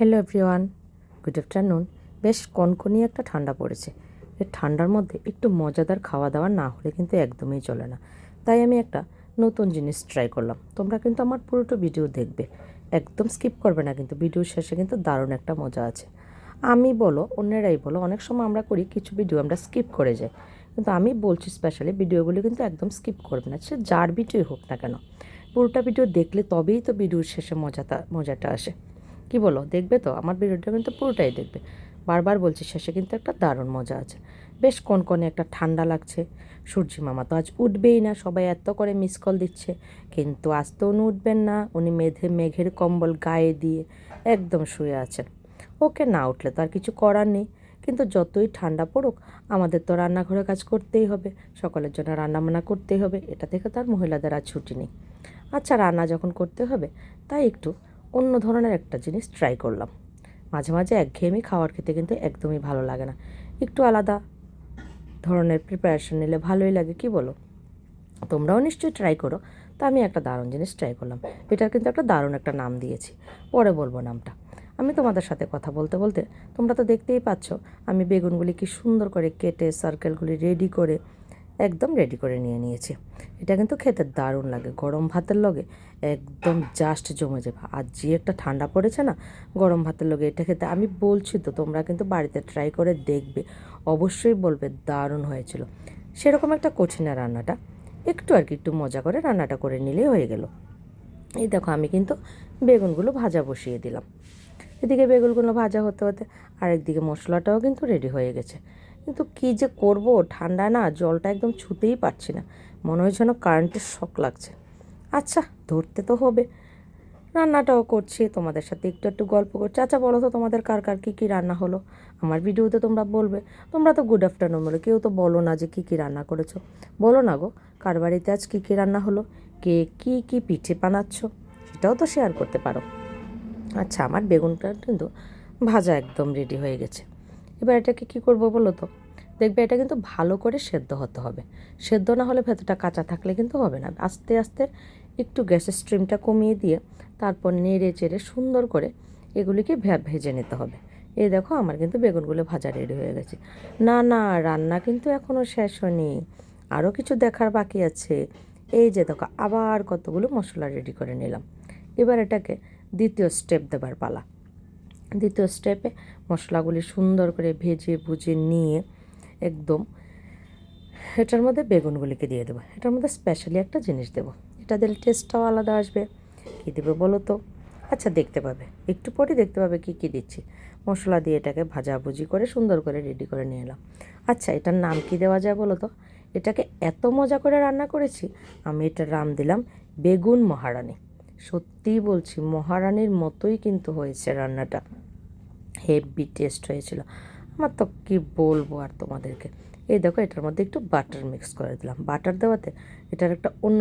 Hello everyone, good afternoon. বেশ কনকনি একটা ঠান্ডা পড়েছে। এই ঠান্ডার মধ্যে একটু মজাদার খাওয়া দাওয়া না হলে কিন্তু একদমই চলে না। তাই আমি একটা নতুন জিনিস ট্রাই করলাম। তোমরা কিন্তু আমার পুরোটা ভিডিও দেখবে, একদম স্কিপ করবে না, কিন্তু ভিডিওর শেষে কিন্তু দারুণ একটা মজা আছে। আমি বলো অন্যেরাই বলো, অনেক সময় আমরা করি কিছু ভিডিও আমরা স্কিপ করে যাই, কিন্তু আমি বলছি স্পেশালি ভিডিওগুলো কিন্তু একদম স্কিপ করবে না, সে যার ভিডিও হোক না কেন। পুরোটা ভিডিও দেখলে তবেই তো ভিডিওর শেষে মজাটা আসে। কি বলো, দেখবে তো? আমার ভিডিওটা কিন্তু পুরোটাই দেখবে। বারবার বলছি, শেষে কিন্তু একটা দারুণ মজা আছে। বেশ কনকনে একটা ঠান্ডা লাগছে। সূর্যি মামা তো আজ উঠবেই না, সবাই এত করে মিস কল দিচ্ছে, কিন্তু আজ তো উনি উঠবেন না। উনি মেঘের কম্বল গায়ে দিয়ে একদম শুয়ে আছেন। ওকে না উঠলে তো আর কিছু করার নেই, কিন্তু যতই ঠান্ডা পড়ুক আমাদের তো রান্নাঘরে কাজ করতেই হবে, সকলের জন্য রান্নাবান্না করতেই হবে। এটা থেকে তার মহিলাদের আর ছুটি নেই। আচ্ছা, রান্না যখন করতে হবে তাই একটু অন্য ধরনের একটা জিনিস ট্রাই করলাম। মাঝে মাঝে একঘেয়েমি খাবার খেতে কিন্তু একদমই ভালো লাগে না, একটু আলাদা ধরনের প্রিপারেশন নিলে ভালোই লাগে, কি বলো? তোমরাও নিশ্চয়ই ট্রাই করো। তা আমি একটা দারুণ জিনিস ট্রাই করলাম। এটার কিন্তু একটা দারুণ একটা নাম দিয়েছি, পরে বলবো নামটা। আমি তোমাদের সাথে কথা বলতে বলতে তোমরা তো দেখতেই পাচ্ছ আমি বেগুনগুলি কি সুন্দর করে কেটে সার্কেলগুলি রেডি করে একদম রেডি করে নিয়ে নিয়েছি। এটা কিন্তু খেতে দারুণ লাগে, গরম ভাতের লগে একদম জাস্ট জমে যাবে। আর যে একটা ঠান্ডা পড়েছে না, গরম ভাতের লগে এটা খেতে, আমি বলছি তো তোমরা কিন্তু বাড়িতে ট্রাই করে দেখবে, অবশ্যই বলবে দারুণ হয়েছিল। সেরকম একটা কঠিন না রান্নাটা, একটু আর কি একটু মজা করে রান্নাটা করে নিলেই হয়ে গেল। এই দেখো আমি কিন্তু বেগুনগুলো ভাজা বসিয়ে দিলাম। এদিকে বেগুনগুলো ভাজা হতে হতে আরেকদিকে মশলাটাও কিন্তু রেডি হয়ে গেছে। কিন্তু কী যে করব, ঠান্ডা না, জলটা একদম ছুতেই পারছি না, মনে হয় যেন কারেন্টের শক লাগছে। আচ্ছা, ধরতে তো হবে। রান্নাটাও করছি, তোমাদের সাথে একটু একটু গল্প করছি। আচ্ছা বলো তো, তোমাদের কার কার কী কী রান্না হলো? আমার ভিডিওতে তোমরা বলবে। তোমরা তো গুড আফটারনুন বলে, কেউ তো বলো না যে কী কী রান্না করেছো। বলো না গো, কার বাড়িতে আজ কী কী রান্না হলো, কে কী কী পিঠে বানাচ্ছ, সেটাও তো শেয়ার করতে পারো। আচ্ছা, আমার বেগুনটা কিন্তু ভাজা একদম রেডি হয়ে গেছে। এবার এটাকে কী করবো বলো তো? দেখবে এটা কিন্তু ভালো করে সেদ্ধ হতে হবে। সেদ্ধ না হলে ভেতরটা কাঁচা থাকলে কিন্তু হবে না। আস্তে আস্তে একটু গ্যাসের স্ট্রিমটা কমিয়ে দিয়ে তারপর নেড়ে চেড়ে সুন্দর করে এগুলিকে ভেজে নিতে হবে। এই দেখো আমার কিন্তু বেগুনগুলো ভাজা রেডি হয়ে গেছে। না না, রান্না কিন্তু এখনও শেষ হয়নি, আরও কিছু দেখার বাকি আছে। এই যে দেখো, আবার কতগুলো মশলা রেডি করে নিলাম। এবার এটাকে দ্বিতীয় স্টেপ দেবার পালা। দ্বিতীয় স্টেপে মশলাগুলি সুন্দর করে ভেজে ভুজে নিয়ে একদম এটার মধ্যে বেগুনগুলিকে দিয়ে দেবো। এটার মধ্যে স্পেশালি একটা জিনিস দেবো, এটা দিলে টেস্টটাও আলাদা আসবে। কী দেবে বলো তো? আচ্ছা, দেখতে পাবে, একটু পরে দেখতে পাবে কী কী দিচ্ছি। মশলা দিয়ে এটাকে ভাজাভুজি করে সুন্দর করে রেডি করে নিয়ে এলাম। আচ্ছা, এটার নাম কি দেওয়া যায় বলো তো? এটাকে এত মজা করে রান্না করেছি, আমি এটার নাম দিলাম বেগুন মহারানী। সত্যিই বলছি, মহারানীর মতোই কিন্তু হয়েছে রান্নাটা, হেভি টেস্ট হয়েছিল। আমার তো কী বলবো আর তোমাদেরকে। এই দেখো, এটার মধ্যে একটু বাটার মিক্স করে দিলাম। বাটার দেওয়াতে এটার একটা অন্য